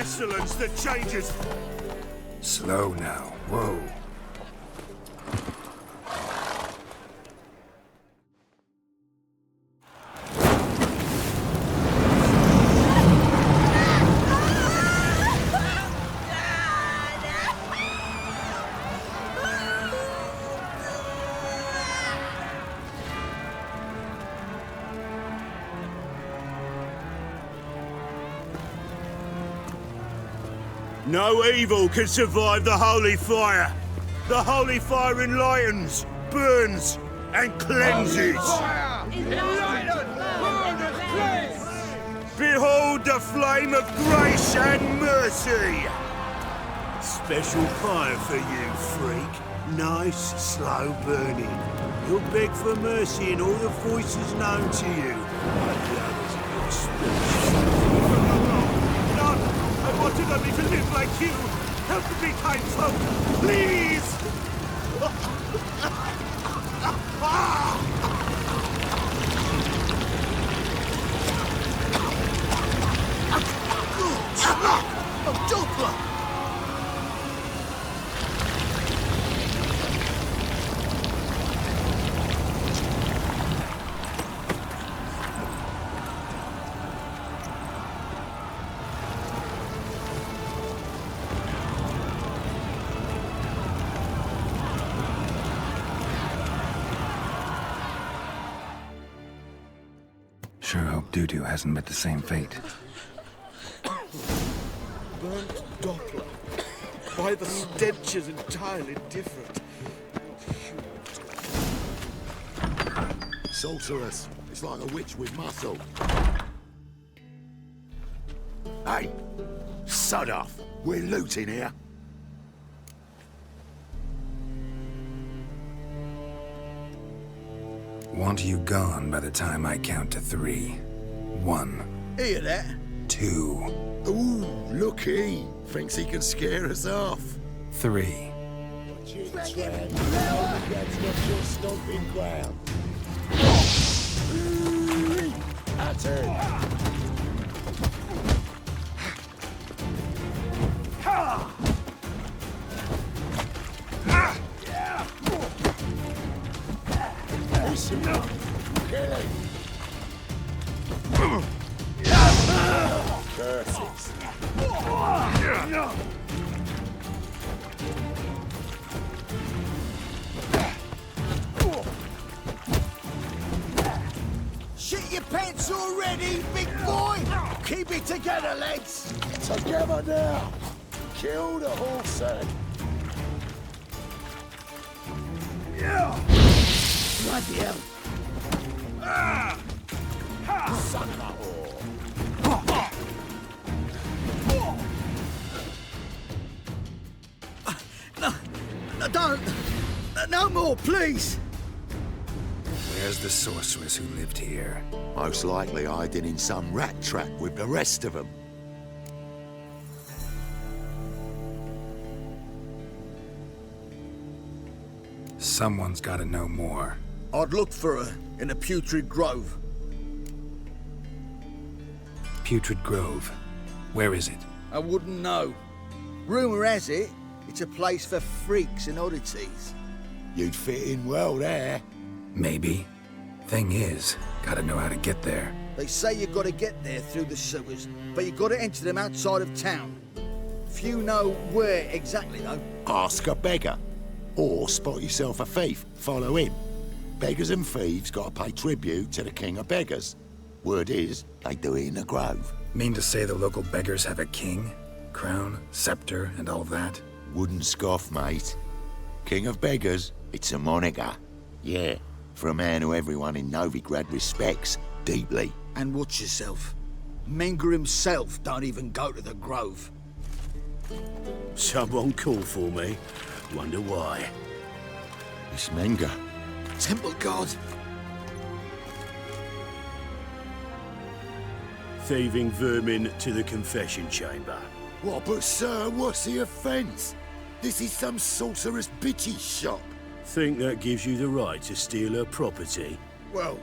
pestilence that changes. Slow now. Whoa. No evil can survive the holy fire. The holy fire enlightens, burns, and cleanses. Behold the flame of grace and mercy. Special fire for you, freak. Nice, slow burning. You'll beg for mercy in all the voices known to you. Like the others of your species. I wanted only to live like you. Help me, kind folk, please! A Doppler! Sure hope Doo-Doo hasn't met the same fate. Burnt Doppler. Why, the stench is entirely different. Sorceress. It's like a witch with muscle. Hey! Sod off! We're looting here. Want you gone by the time I count to 3. 1. Hear that? 2. Ooh, looky! Thinks he can scare us off. 3. That's not your stomping ground. Our turn. Listen up, Kelly. Curses. Shit your pants already, big boy! Keep it together, lads! Together now! Kill the horse, Bloody hell! son of a whore! No, don't! No more, please! Where's the sorceress who lived here? Most likely hiding in some rat trap with the rest of them. Someone's gotta know more. I'd look for her in the Putrid Grove. Putrid Grove. Where is it? I wouldn't know. Rumour has it, it's a place for freaks and oddities. You'd fit in well there. Maybe. Thing is, gotta know how to get there. They say you gotta get there through the sewers, but you gotta enter them outside of town. Few know where exactly, though. Ask a beggar. Or spot yourself a thief, follow him. Beggars and thieves gotta pay tribute to the king of beggars. Word is, they do it in the grove. Mean to say the local beggars have a king? Crown, scepter, and all that? Wouldn't scoff, mate. King of beggars, it's a moniker. Yeah, for a man who everyone in Novigrad respects deeply. And watch yourself. Menge himself don't even go to the grove. Someone call for me. Wonder why. It's Menge. Temple guard. Thieving vermin to the confession chamber. What, but sir, what's the offence? This is some sorceress bitch's shop. Think that gives you the right to steal her property? Well,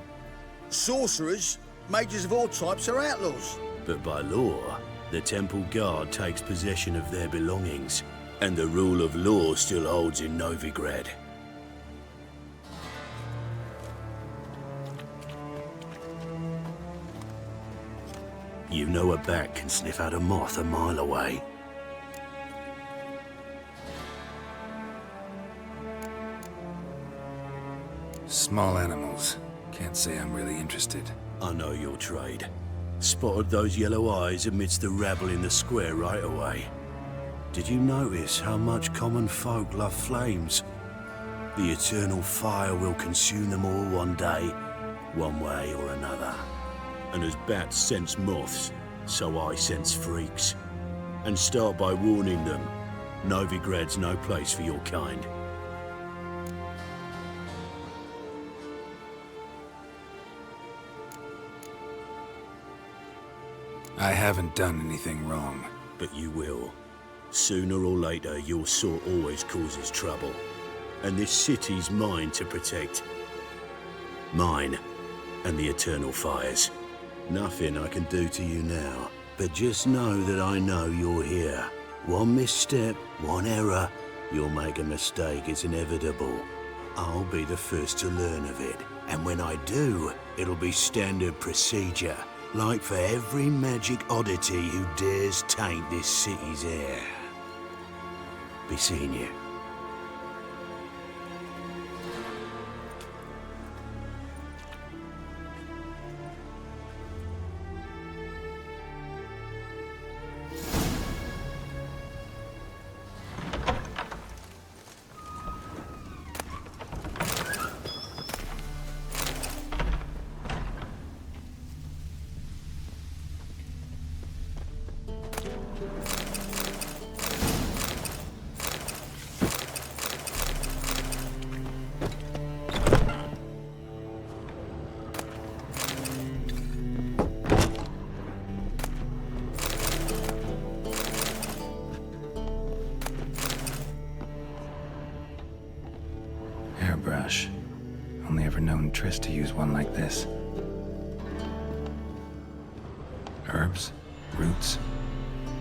sorcerers, mages of all types are outlaws. But by law, the temple guard takes possession of their belongings, and the rule of law still holds in Novigrad. You know a bat can sniff out a moth a mile away. Small animals. Can't say I'm really interested. I know your trade. Spotted those yellow eyes amidst the rabble in the square right away. Did you notice how much common folk love flames? The eternal fire will consume them all one day, one way or another. And as bats sense moths, so I sense freaks. And start by warning them, Novigrad's no place for your kind. I haven't done anything wrong. But you will. Sooner or later, your sort always causes trouble. And this city's mine to protect. Mine and the eternal fires. Nothing I can do to you now, but just know that I know you're here. One misstep, one error, you'll make a mistake, it's inevitable. I'll be the first to learn of it, and when I do, it'll be standard procedure, like for every magic oddity who dares taint this city's air. Be seeing you. Hairbrush. Only ever known Triss to use one like this. Herbs? Roots?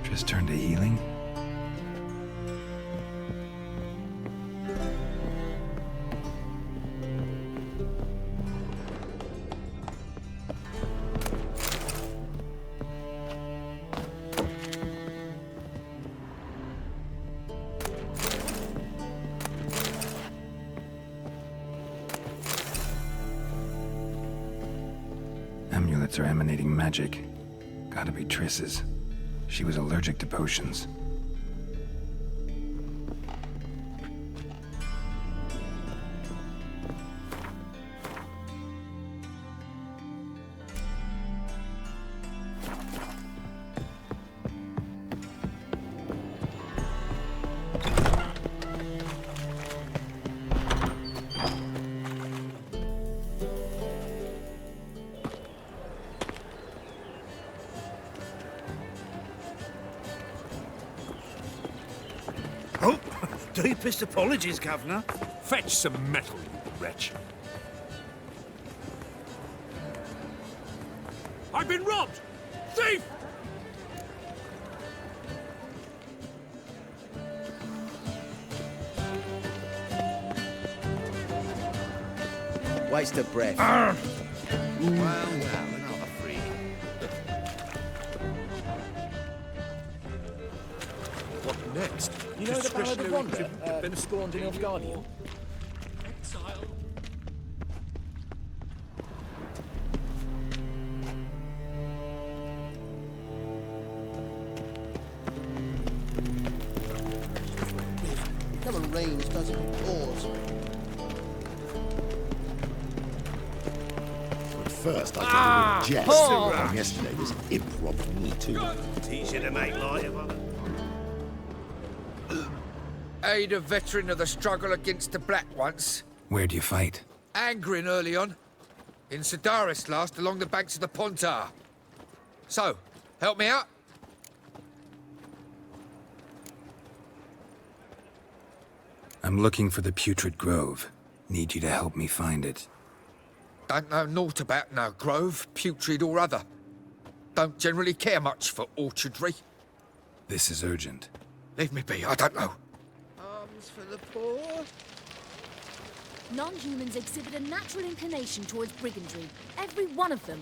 Triss turned to healing? Amulets are emanating magic. Gotta be Triss's. She was allergic to potions. Oh, deepest apologies, Governor. Fetch some metal, you wretch. I've been robbed! Thief! Waste of breath. Arr! Well, another freak. What next? You know the Ballad of Wonder, been spawned in Nilfgaardian? Exile. Come on, rains doesn't pause. But first, I can do a jest. And yesterday was improv me too. Teach you to make light of it. Aid a veteran of the struggle against the Black once. Where'd you fight? Angrin early on. In Sedaris last, along the banks of the Pontar. So, help me out? I'm looking for the Putrid Grove. Need you to help me find it. Don't know naught about no grove, putrid or other. Don't generally care much for orchardry. This is urgent. Leave me be, I don't know. Arms for the poor. Non-humans exhibit a natural inclination towards brigandry. Every one of them.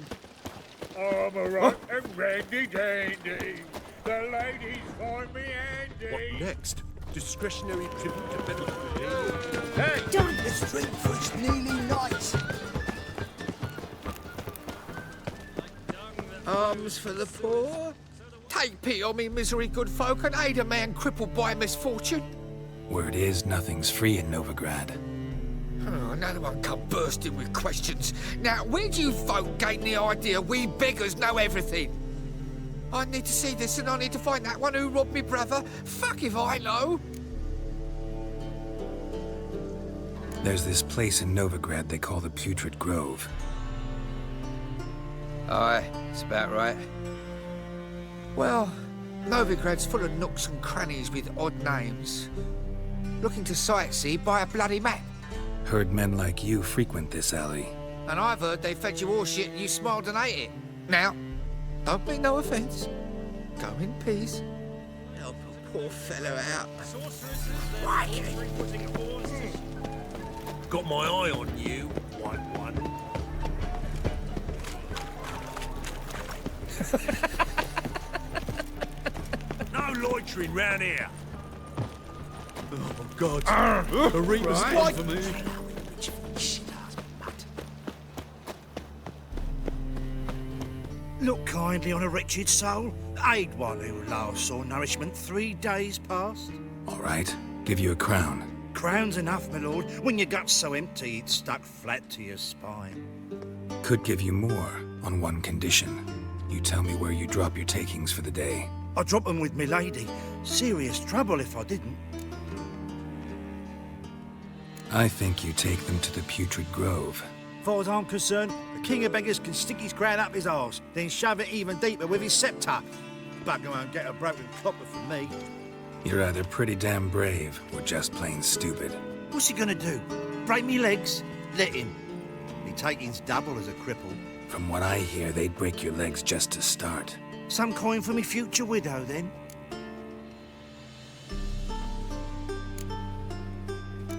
I'm a right and randy dandy. The ladies find me handy. What next? Discretionary tribute to Beggars. Hey, Don't... Let's drink for it's nearly night. Arms for the poor. Take pity on me, misery, good folk, and aid a man crippled by misfortune. Word is, nothing's free in Novigrad. Oh, another one come bursting with questions. Now, where do you folk gain the idea we beggars know everything? I need to see this and I need to find that one who robbed me brother. Fuck if I know. There's this place in Novigrad they call the Putrid Grove. Aye, it's about right. Well, Novigrad's full of nooks and crannies with odd names. Looking to sightsee, buy a bloody map. Heard men like you frequent this alley. And I've heard they fed you all shit and you smiled and ate it. Now, don't mean no offence. Go in peace. Help a poor fellow out. Got my eye on you, one. No loitering round here. oh my God. The Reaper's Right. gone for me. Look kindly on a wretched soul. Aid one who last saw nourishment 3 days past. All right, give you a crown. Crown's enough, my lord, when your gut's so empty it's stuck flat to your spine. Could give you more on one condition. You tell me where you drop your takings for the day. I'd drop 'em with me lady. Serious trouble if I didn't. I think you take them to the Putrid Grove. Far as I'm concerned, the king of beggars can stick his crown up his arse, then shove it even deeper with his sceptre. Bugger won't get a broken copper from me. You're either pretty damn brave or just plain stupid. What's he gonna do? Break me legs? Let him. Me taking's double as a cripple. From what I hear, they'd break your legs just to start. Some coin for me future widow, then?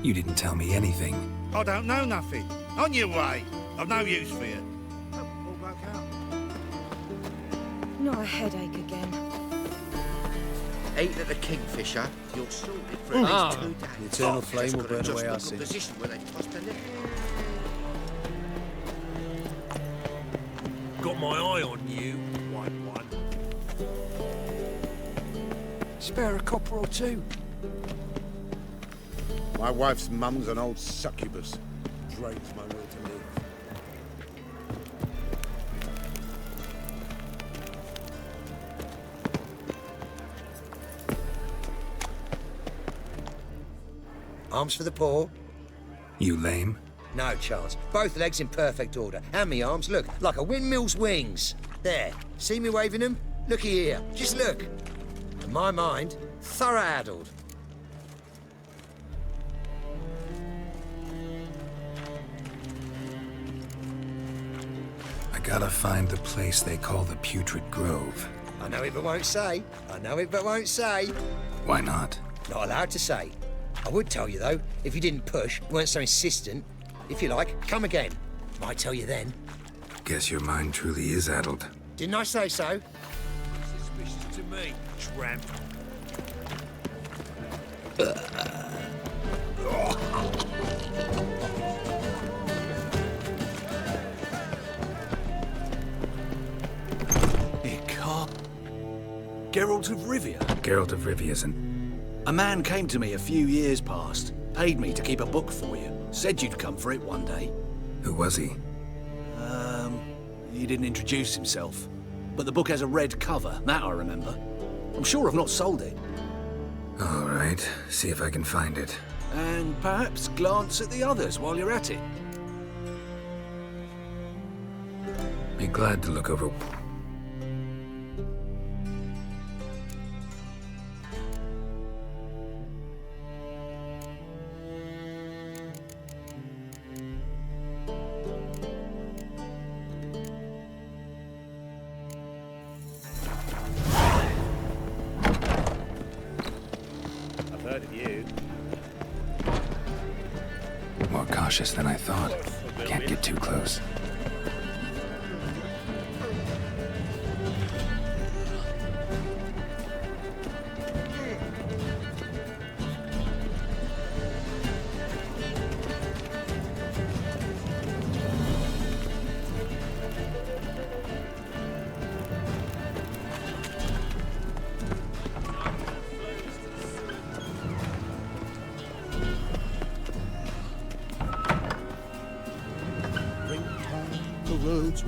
You didn't tell me anything. I don't know nothing. On your way. I've no use for you. Oh, all broke out. Not a headache again. Eat at the Kingfisher, you're sorted for at least 2 days. The eternal flame Just will gotta burn just away our look at sins. position where they tossed the net. Got my eye on you, one. Spare a copper or two. My wife's mum's an old succubus. Drains my will to live. Arms for the poor? You lame? No chance. Both legs in perfect order. And me arms, look, like a windmill's wings. There. See me waving them? Looky here. Just look. In my mind, thorough addled. I gotta find the place they call the Putrid Grove. I know it but won't say. I know it but won't say. Why not? Not allowed to say. I would tell you, though, if you didn't push, weren't so insistent. If you like, come again. Might tell you then. Guess your mind truly is addled. Didn't I say so? Suspicious to me, tramp. It can't. Geralt of Rivia. Geralt of Rivia's an... A man came to me a few years past, paid me to keep a book for you. Said you'd come for it one day. Who was he? He didn't introduce himself. But the book has a red cover, that I remember. I'm sure I've not sold it. All right, see if I can find it. And perhaps glance at the others while you're at it. Be glad to look over... heard of you. More cautious than I thought. Can't get too close.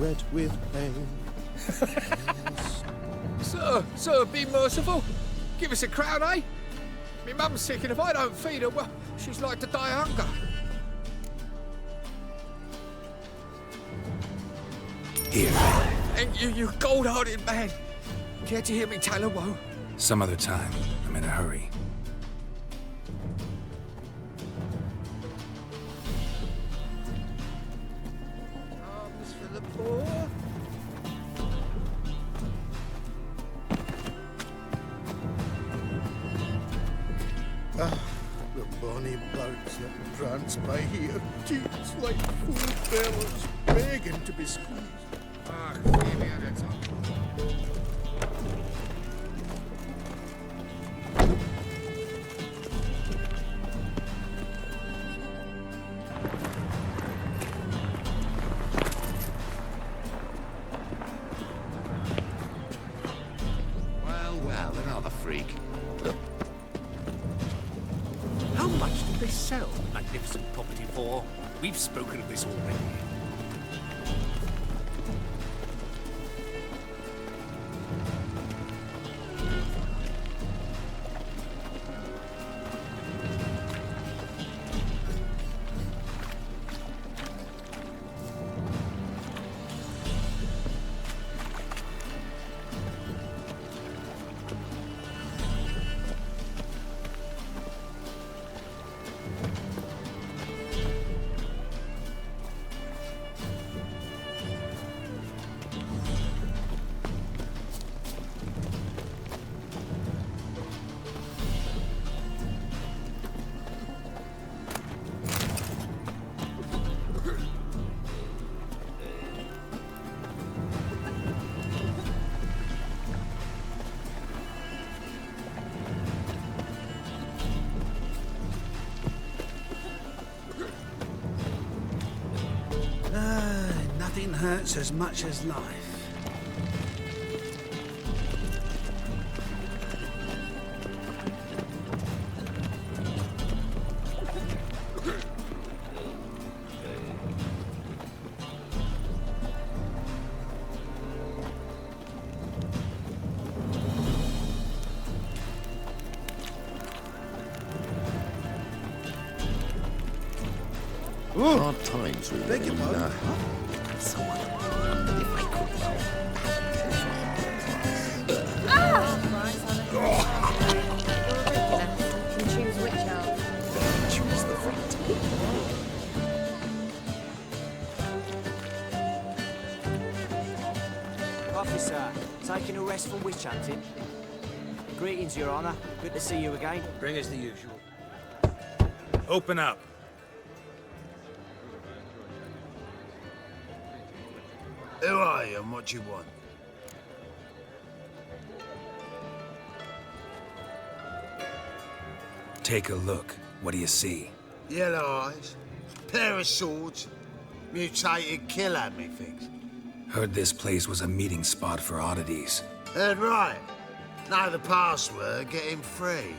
Wet with pain. Sir, be merciful. Give us a crown, eh? Me mum's sick, and if I don't feed her, well, she's like to die of hunger. Here. And you gold-hearted man. Care to hear me tell her woe? Some other time. I'm in a hurry. The bonny birds that prance by here, teats like full bellows, begging to be squeezed. Ah, give me a time. Well, another freak. How much did they sell the magnificent property for? We've spoken of this already. Nothing hurts as much as life. Hard times we live in. Officer, taking a rest from witch hunting. Greetings, Your Honor. Good to see you again. Bring us the usual. Open up. Who are you and what you want? Take a look. What do you see? Yellow eyes, pair of swords, mutated killer, methinks. Heard this place was a meeting spot for oddities. Heard right. Know the password, get him free.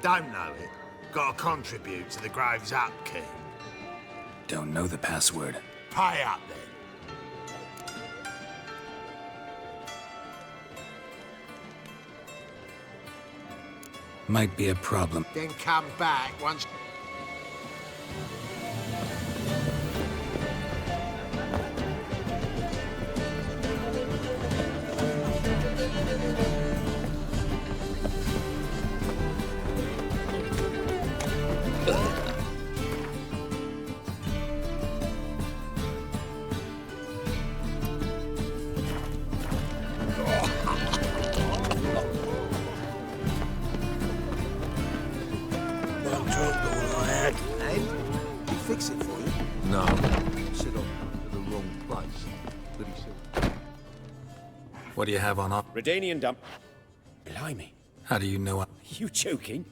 Don't know it, gotta contribute to the Grave's upkeep. Don't know the password. Pay up then. Might be a problem. Then come back once... What do you have on offer? Redanian dump. Blimey. How do you know I'm... You joking?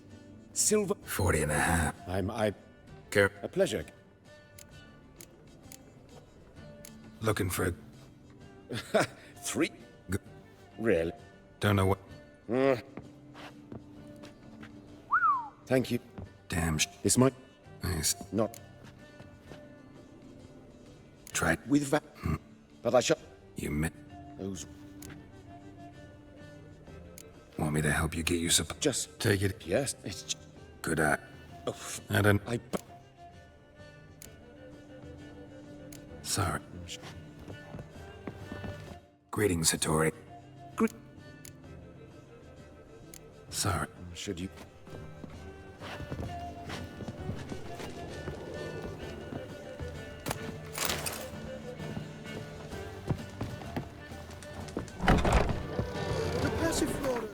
Silver. 40 and a half. A pleasure. Looking for... 3. Really? Don't know what... Thank you. Damn This might Nice. not Try... with that. But I shall... You met... Those... Want me to help you get you some... Just... Take it. Yes, it's... Good eye. Oh, I don't... I... Sorry. Greetings, Hattori. Sorry. Should you... The Passiflora.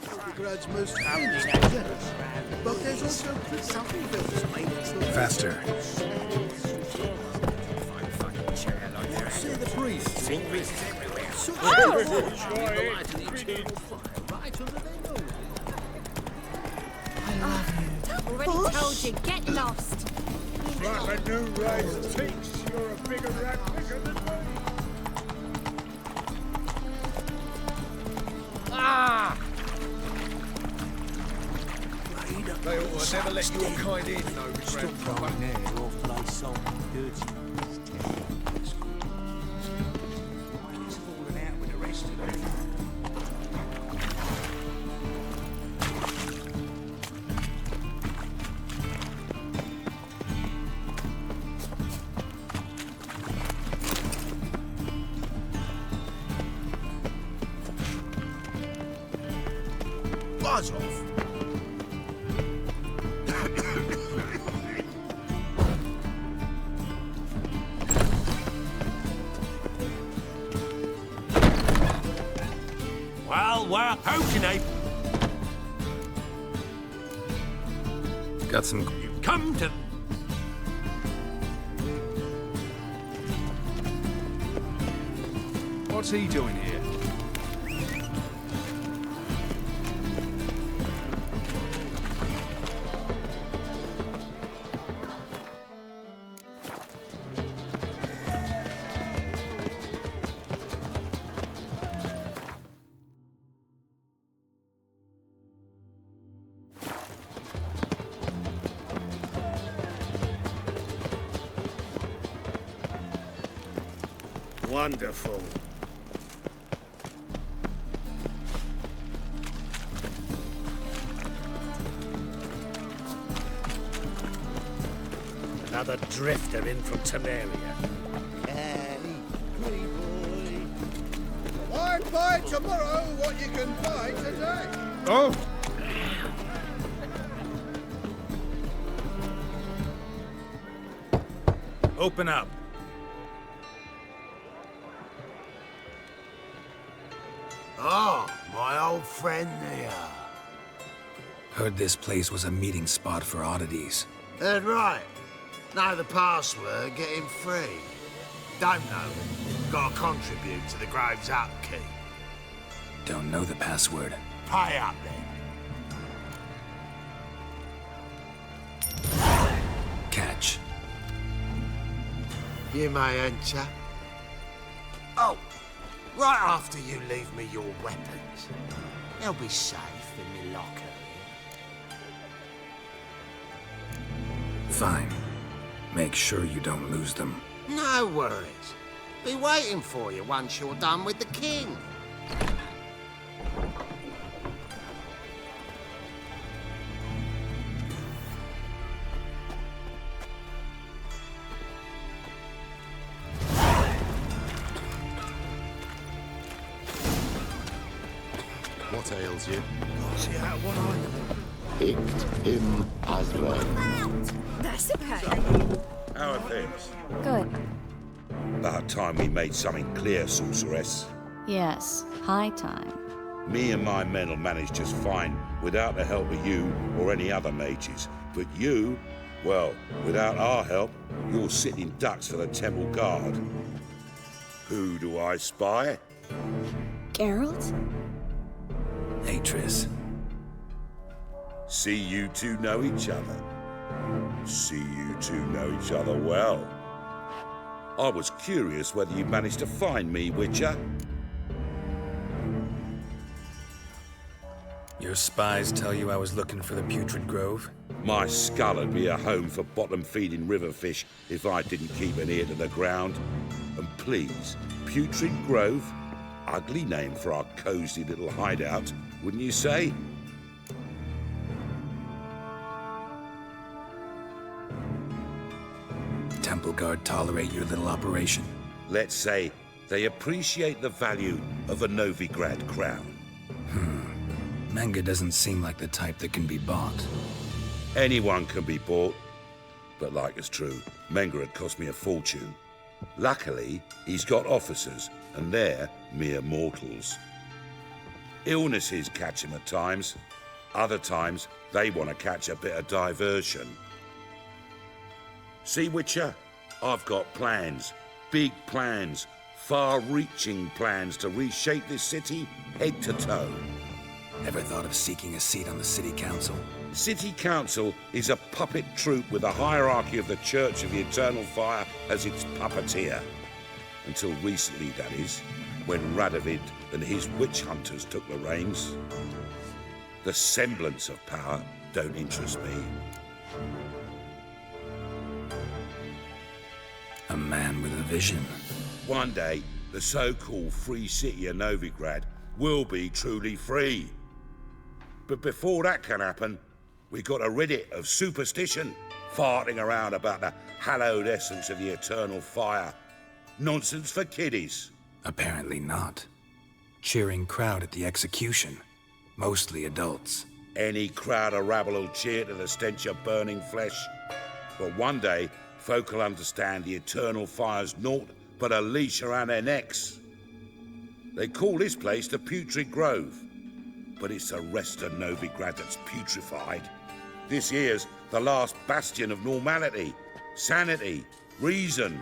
Novigrad's most famous possession, but there's also something else. Faster. See the priests. Already told you, get lost. Like a new rise thinks you're a bigger rat quicker than me. They ought to never let your kind in, Novigrad. Buzz off. Well, poaching, eh? Got some... You come to... What's he doing here? Wonderful. Another drifter in from Temeria. Why buy tomorrow what you can buy today? Oh! Open up. Oh, my old friend there. Heard this place was a meeting spot for oddities. That's right. Know the password, get him free. Don't know. Gotta contribute to the Grove's upkeep. Don't know the password. Pay up then. Catch. You may enter. Oh, right after you leave me your weapons. They'll be safe in my locker here. Fine. Make sure you don't lose them. No worries. Be waiting for you once you're done with the king. What ails you? Can't see out one eye. Picked him as well. That's okay. How are things? Good. About time we made something clear, sorceress. Yes, high time. Me and my men will manage just fine without the help of you or any other mages. But you, well, without our help, you're sitting ducks for the temple guard. Who do I spy? Geralt? Hey, Triss. See you two know each other. See you two know each other well. I was curious whether you managed to find me, Witcher. Your spies tell you I was looking for the Putrid Grove? My skull would be a home for bottom-feeding river fish if I didn't keep an ear to the ground. And please, Putrid Grove? Ugly name for our cozy little hideout, wouldn't you say? Temple Guard tolerate your little operation? Let's say they appreciate the value of a Novigrad crown. Menge doesn't seem like the type that can be bought. Anyone can be bought. But like it's true, Menge had cost me a fortune. Luckily, he's got officers, and they're mere mortals. Illnesses catch him at times. Other times, they want to catch a bit of diversion. See, Witcher? I've got plans. Big plans. Far-reaching plans to reshape this city head to toe. Ever thought of seeking a seat on the city council? City Council is a puppet troupe with a hierarchy of the Church of the Eternal Fire as its puppeteer. Until recently, that is, when Radovid and his witch hunters took the reins. The semblance of power don't interest me. A man with a vision. One day, the so-called free city of Novigrad will be truly free. But before that can happen, we got a rid it of superstition, farting around about the hallowed essence of the eternal fire. Nonsense for kiddies. Apparently not. Cheering crowd at the execution. Mostly adults. Any crowd of rabble will cheer to the stench of burning flesh. But one day, folk will understand the eternal fire's naught but a leash around their necks. They call this place the Putrid Grove. But it's the rest of Novigrad that's putrefied. This here's the last bastion of normality, sanity, reason.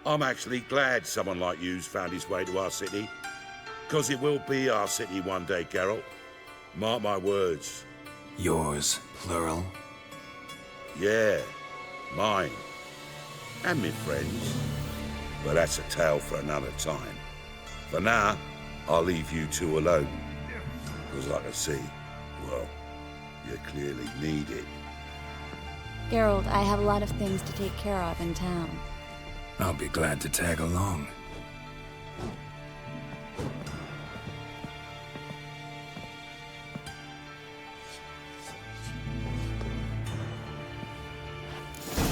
I'm actually glad someone like you's found his way to our city. 'Cause it will be our city one day, Geralt. Mark my words. Yours, plural? Yeah, mine. And my friends. But that's a tale for another time. For now, I'll leave you two alone. Because like I see, well, you clearly need it. Geralt, I have a lot of things to take care of in town. I'll be glad to tag along.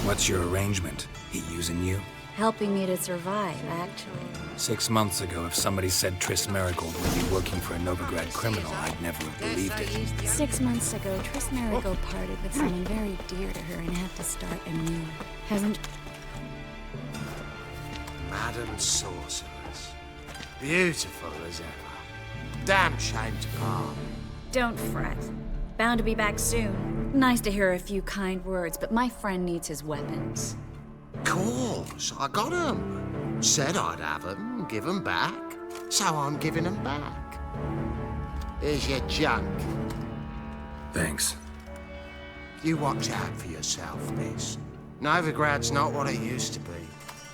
What's your arrangement? He using you? Helping me to survive, actually. 6 months ago, if somebody said Triss Marigold would be working for a Novigrad criminal, I'd never have believed it. 6 months ago, Triss Marigold parted with someone very dear to her and had to start anew. Hasn't... Madam Sorceress. Beautiful as ever. Damn shame to part. Don't fret. Bound to be back soon. Nice to hear a few kind words, but my friend needs his weapons. Course, I got 'em. Said I'd have 'em, give 'em back. So I'm giving 'em back. Here's your junk. Thanks. You watch out for yourself, miss. Novigrad's not what it used to be.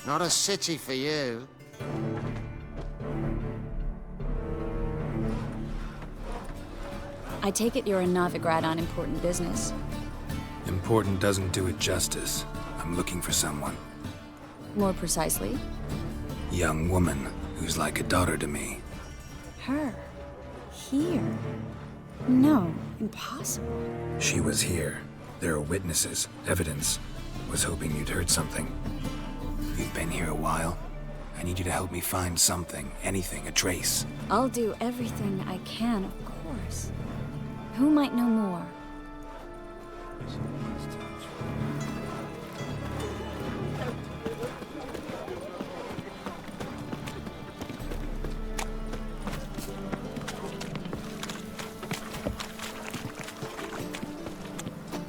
Not a city for you. I take it you're in Novigrad on important business. Important doesn't do it justice. I'm looking for someone. More precisely? Young woman who's like a daughter to me. Her? Here? No, impossible. She was here. There are witnesses, evidence. Was hoping you'd heard something. You've been here a while? I need you to help me find something, anything, a trace. I'll do everything I can, of course. Who might know more?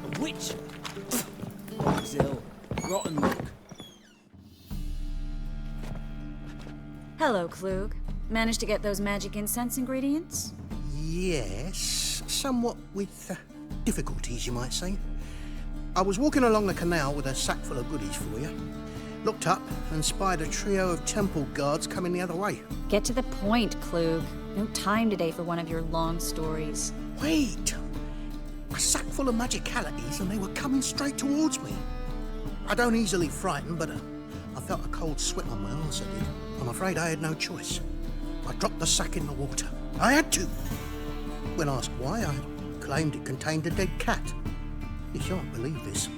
A witch! Still, rotten look. Hello, Klug. Managed to get those magic incense ingredients? Yes, somewhat with difficulties, you might say. I was walking along the canal with a sack full of goodies for you. Looked up and spied a trio of temple guards coming the other way. Get to the point, Klug. No time today for one of your long stories. Wait! A sack full of magicalities and they were coming straight towards me. I don't easily frighten, but I felt a cold sweat on my arse, I did. I'm afraid I had no choice. I dropped the sack in the water. I had to. When asked why, I claimed it contained a dead cat. You shan't believe this,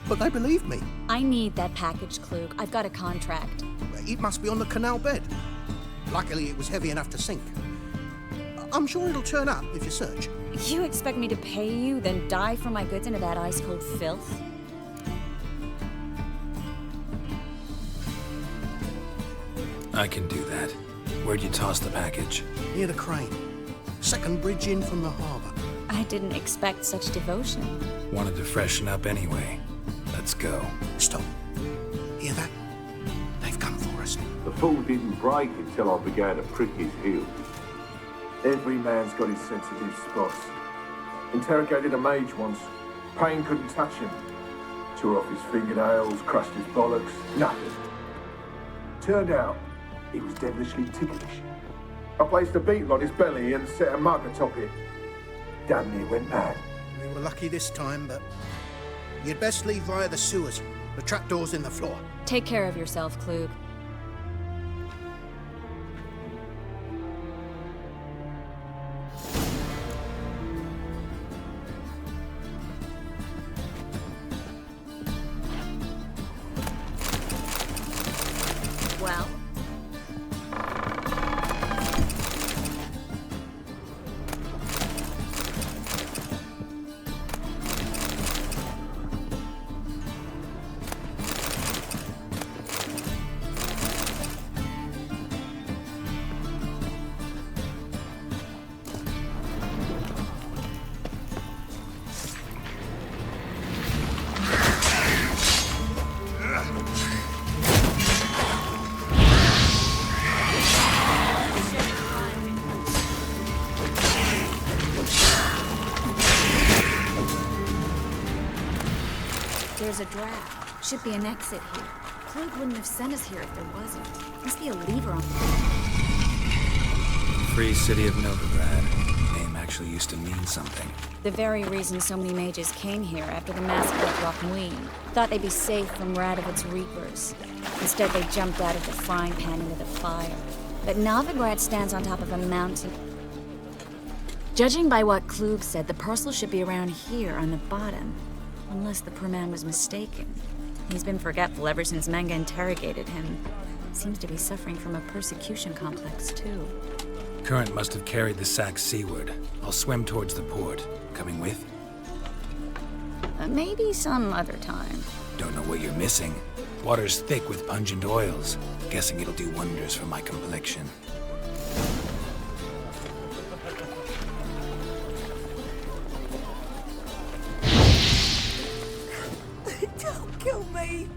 but they believed me. I need that package, Klug. I've got a contract. It must be on the canal bed. Luckily, it was heavy enough to sink. I'm sure it'll turn up if you search. You expect me to pay you, then dive for my goods into that ice-cold filth? I can do that. Where'd you toss the package? Near the crane. Second bridge in from the harbour. I didn't expect such devotion. Wanted to freshen up anyway. Let's go. Stop. Hear that? They've come for us. The fool didn't break until I began to prick his heels. Every man's got his sensitive spots. Interrogated a mage once. Pain couldn't touch him. Tore off his fingernails, crushed his bollocks. Nothing. Turned out, he was devilishly ticklish. I placed a beetle on his belly and set a mug atop it. Damn near went mad. We were lucky this time, but you'd best leave via the sewers. The trapdoor's in the floor. Take care of yourself, Klug. Well? There's a draft. Should be an exit here. Klug wouldn't have sent us here if there wasn't. Must be a lever on Free City of Novigrad. Name actually used to mean something. The very reason so many mages came here after the massacre of Lochmuin. Thought they'd be safe from Radovic's reapers. Instead, they jumped out of the frying pan into the fire. But Novigrad stands on top of a mountain. Judging by what Klug said, the parcel should be around here on the bottom. Unless the poor man was mistaken. He's been forgetful ever since Menge interrogated him. Seems to be suffering from a persecution complex, too. Current must have carried the sack seaward. I'll swim towards the port. Coming with? Maybe some other time. Don't know what you're missing. Water's thick with pungent oils. Guessing it'll do wonders for my complexion. Don't kill me!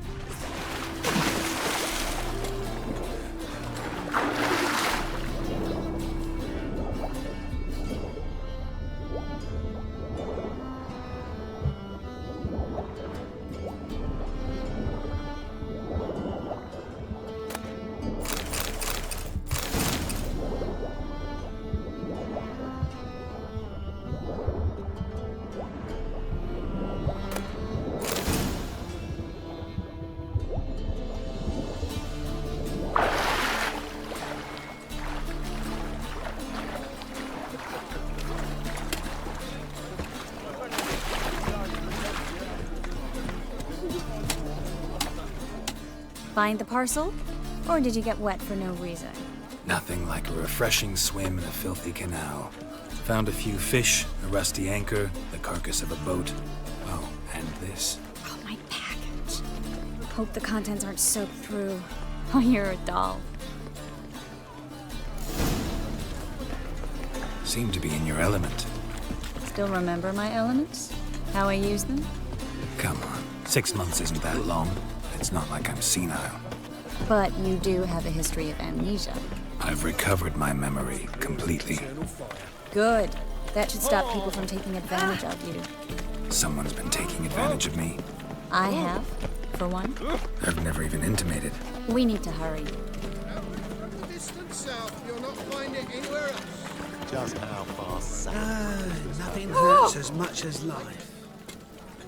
Find the parcel? Or did you get wet for no reason? Nothing like a refreshing swim in a filthy canal. Found a few fish, a rusty anchor, the carcass of a boat. Oh, and this. Oh, my package. Hope the contents aren't soaked through. Oh, you're a doll. Seem to be in your element. Still remember my elements? How I use them? Come on, 6 months isn't that long. It's not like I'm senile. But you do have a history of amnesia. I've recovered my memory completely. Good. That should stop people from taking advantage of you. Someone's been taking advantage of me. I have, for one. I've never even intimated. We need to hurry. Distant south, you'll not find it anywhere else. Just how far south? Nothing hurts as much as life.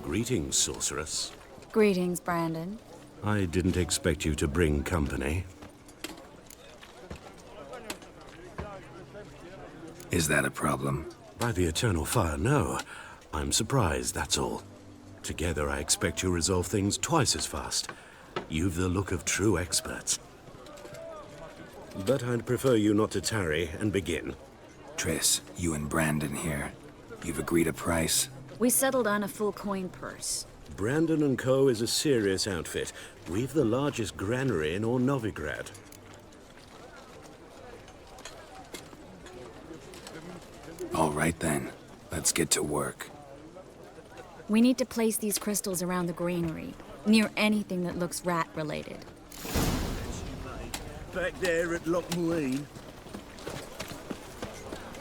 Greetings, sorceress. Greetings, Brandon. I didn't expect you to bring company. Is that a problem? By the eternal fire, no. I'm surprised, that's all. Together, I expect you resolve things twice as fast. You've the look of true experts. But I'd prefer you not to tarry and begin. Triss, you and Brandon here. You've agreed a price? We settled on a full coin purse. Brandon & Co. is a serious outfit. We've the largest granary in all Novigrad. All right then, let's get to work. We need to place these crystals around the granary, near anything that looks rat-related. Back there at Loch Muine.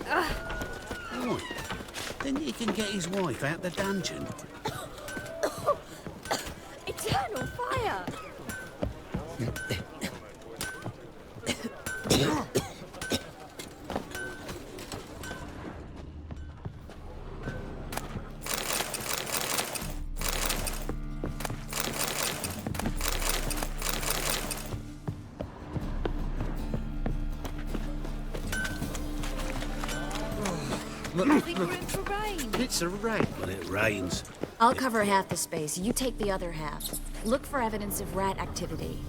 Right. Then he can get his wife out the dungeon. Eternal fire! Look. It's a rain when it rains. I'll cover half the space, you take the other half. Look for evidence of rat activity.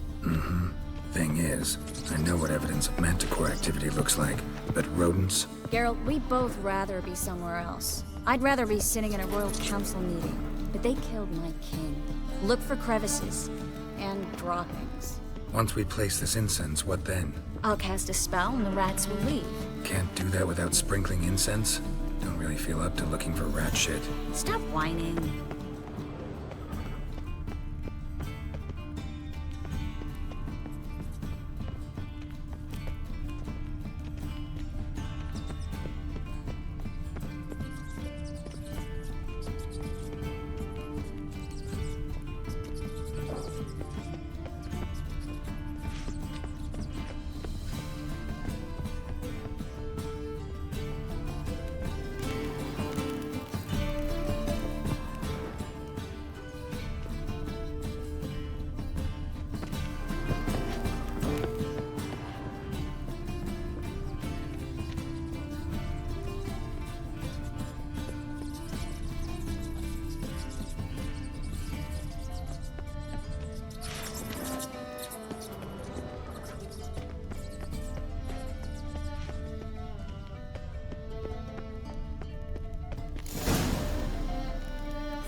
Thing is, I know what evidence of manticore activity looks like, but rodents? Geralt, we'd both rather be somewhere else. I'd rather be sitting in a royal council meeting, but they killed my king. Look for crevices and droppings. Once we place this incense, what then? I'll cast a spell and the rats will leave. Can't do that without sprinkling incense? Don't really feel up to looking for rat shit. Stop whining.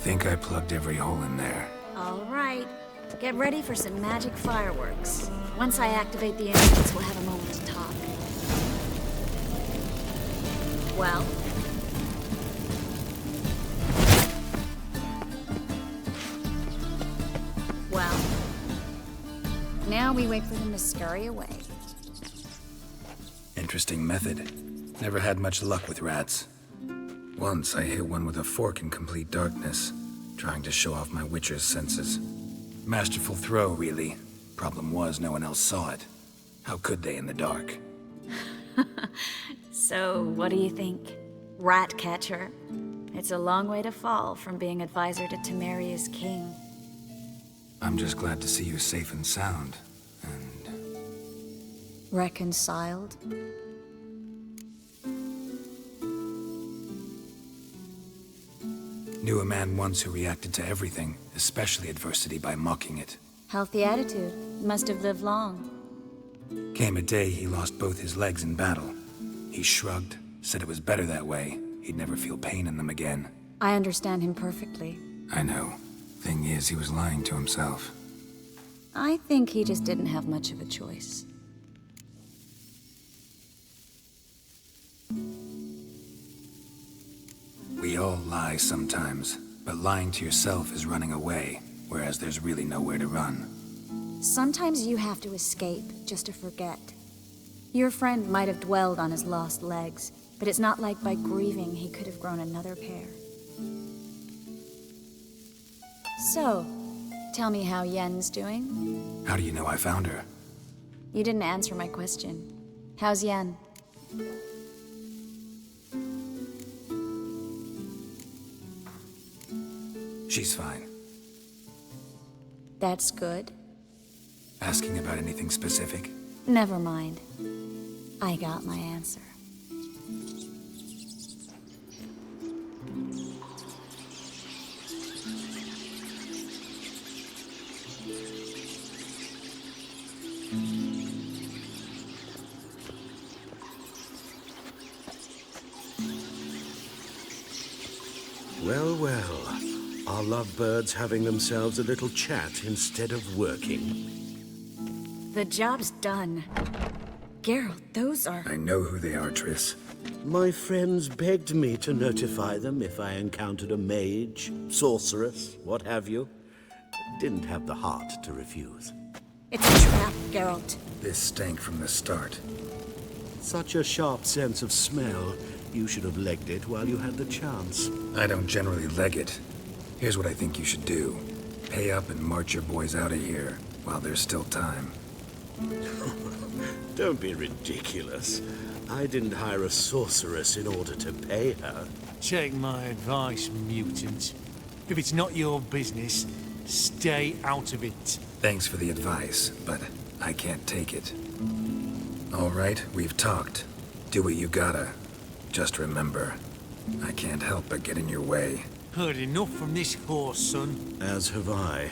Think I plugged every hole in there. All right. Get ready for some magic fireworks. Once I activate the incense, we'll have a moment to talk. Well? Well? Now we wait for them to scurry away. Interesting method. Never had much luck with rats. Once I hit one with a fork in complete darkness, trying to show off my witcher's senses. Masterful throw, really. Problem was, no one else saw it. How could they in the dark? So, what do you think? Rat catcher? It's a long way to fall from being advisor to Temeria's king. I'm just glad to see you safe and sound. Reconciled? Knew a man once who reacted to everything, especially adversity, by mocking it. Healthy attitude. Must have lived long. Came a day he lost both his legs in battle. He shrugged, said it was better that way. He'd never feel pain in them again. I understand him perfectly. I know. Thing is, he was lying to himself. I think he just didn't have much of a choice. We all lie sometimes, but lying to yourself is running away, whereas there's really nowhere to run. Sometimes you have to escape just to forget. Your friend might have dwelled on his lost legs, but it's not like by grieving he could have grown another pair. So, tell me how Yen's doing? How do you know I found her? You didn't answer my question. How's Yen? She's fine. That's good. Asking about anything specific? Never mind. I got my answer. Well, well. Our lovebirds having themselves a little chat instead of working. The job's done. Geralt, those are... I know who they are, Triss. My friends begged me to notify them if I encountered a mage, sorceress, what have you. Didn't have the heart to refuse. It's a trap, Geralt. This stank from the start. Such a sharp sense of smell. You should have legged it while you had the chance. I don't generally leg it. Here's what I think you should do. Pay up and march your boys out of here, while there's still time. Don't be ridiculous. I didn't hire a sorceress in order to pay her. Take my advice, mutant. If it's not your business, stay out of it. Thanks for the advice, but I can't take it. All right, we've talked. Do what you gotta. Just remember, I can't help but get in your way. Heard enough from this horse, son. As have I.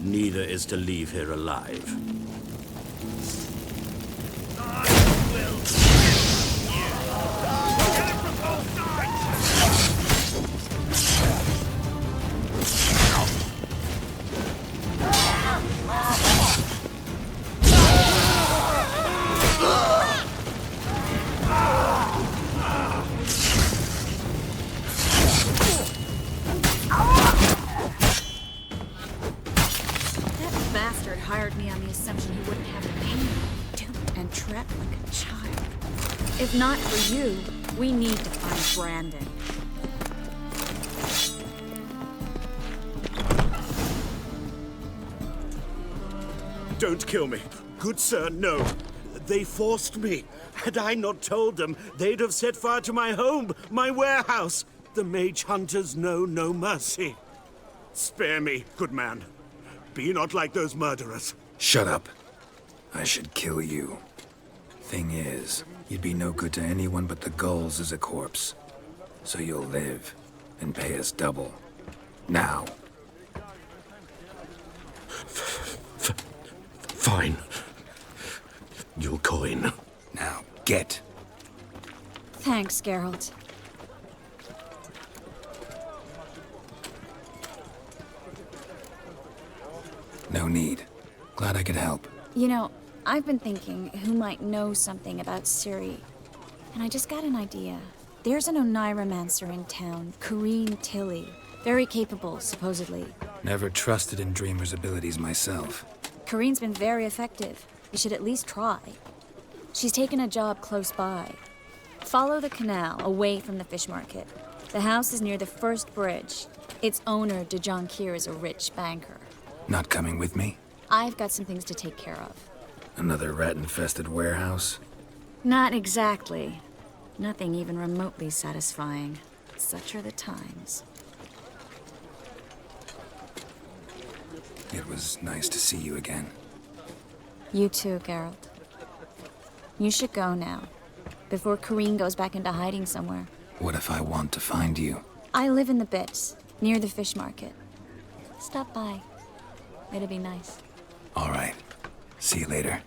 Neither is to leave here alive. If not for you, we need to find Brandon. Don't kill me. Good sir, no. They forced me. Had I not told them, they'd have set fire to my home, my warehouse. The mage hunters know no mercy. Spare me, good man. Be not like those murderers. Shut up. I should kill you. Thing is, you'd be no good to anyone but the gulls as a corpse. So you'll live and pay us double. Now. Fine. You'll coin. Now, get. Thanks, Geralt. No need. Glad I could help. You know, I've been thinking who might know something about Ciri. And I just got an idea. There's an Oneiromancer in town, Corrine Tilly. Very capable, supposedly. Never trusted in Dreamer's abilities myself. Corrine's been very effective. You should at least try. She's taken a job close by. Follow the canal, away from the fish market. The house is near the first bridge. Its owner, Dejon Kier, is a rich banker. Not coming with me? I've got some things to take care of. Another rat-infested warehouse? Not exactly. Nothing even remotely satisfying. Such are the times. It was nice to see you again. You too, Geralt. You should go now, before Corrine goes back into hiding somewhere. What if I want to find you? I live in the Bits, near the fish market. Stop by. It'll be nice. All right. See you later.